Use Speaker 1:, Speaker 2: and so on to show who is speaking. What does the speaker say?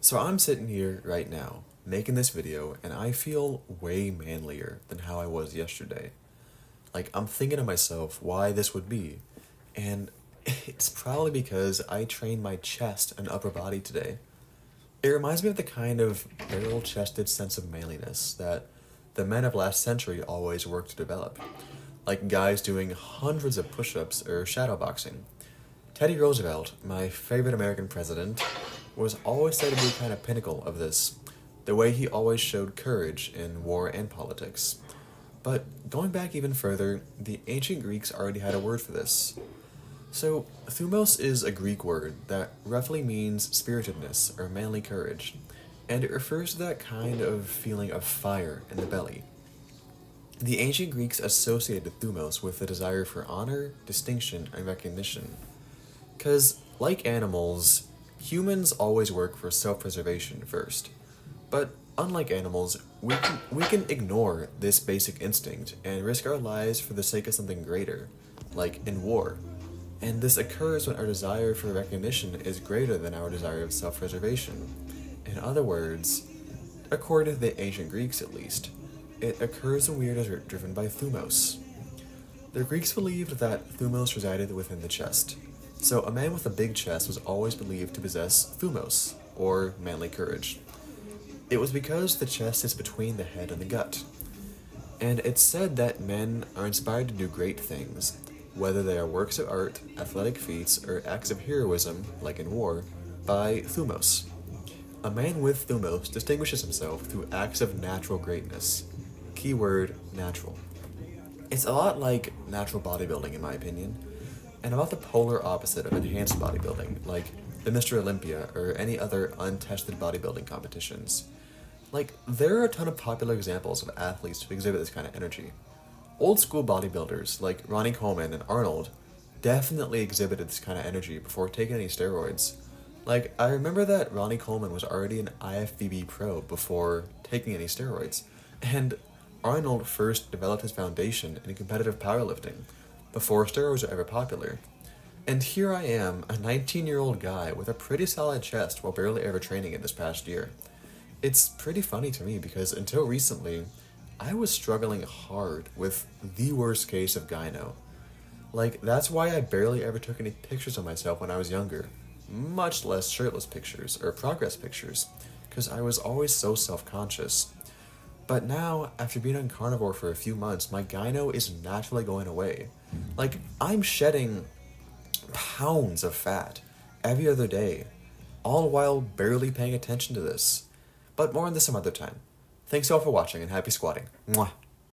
Speaker 1: So I'm sitting here right now, making this video, and I feel way manlier than how I was yesterday. Like, I'm thinking to myself why this would be, and it's probably because I trained my chest and upper body today. It reminds me of the kind of barrel-chested sense of manliness that the men of last century always worked to develop, like guys doing hundreds of push-ups or shadowboxing. Teddy Roosevelt, my favorite American president, was always said to be kind of pinnacle of this, the way he always showed courage in war and politics. But going back even further, the ancient Greeks already had a word for this. So, Thumos is a Greek word that roughly means spiritedness or manly courage, and it refers to that kind of feeling of fire in the belly. The ancient Greeks associated Thumos with the desire for honor, distinction, and recognition. Because, like animals, humans always work for self-preservation first. But unlike animals, we can ignore this basic instinct and risk our lives for the sake of something greater, like in war. And this occurs when our desire for recognition is greater than our desire of self-preservation. In other words, according to the ancient Greeks at least, it occurs when we are driven by Thumos. The Greeks believed that Thumos resided within the chest. So a man with a big chest was always believed to possess Thumos, or manly courage. It was because the chest is between the head and the gut. And it's said that men are inspired to do great things, whether they are works of art, athletic feats, or acts of heroism, like in war, by Thumos. A man with Thumos distinguishes himself through acts of natural greatness. Keyword, natural. It's a lot like natural bodybuilding in my opinion, and about the polar opposite of enhanced bodybuilding, like the Mr. Olympia or any other untested bodybuilding competitions. Like, there are a ton of popular examples of athletes who exhibit this kind of energy. Old school bodybuilders like Ronnie Coleman and Arnold definitely exhibited this kind of energy before taking any steroids. Like, I remember that Ronnie Coleman was already an IFBB pro before taking any steroids, and Arnold first developed his foundation in competitive powerlifting before steroids were ever popular. And here I am, a 19-year-old guy with a pretty solid chest while barely ever training it this past year. It's pretty funny to me because until recently, I was struggling hard with the worst case of gyno. Like, that's why I barely ever took any pictures of myself when I was younger, much less shirtless pictures or progress pictures, because I was always so self-conscious. But now, after being on carnivore for a few months, my gyno is naturally going away. Like, I'm shedding pounds of fat every other day, all while barely paying attention to this. But more on this some other time. Thanks all for watching and happy squatting. Mwah.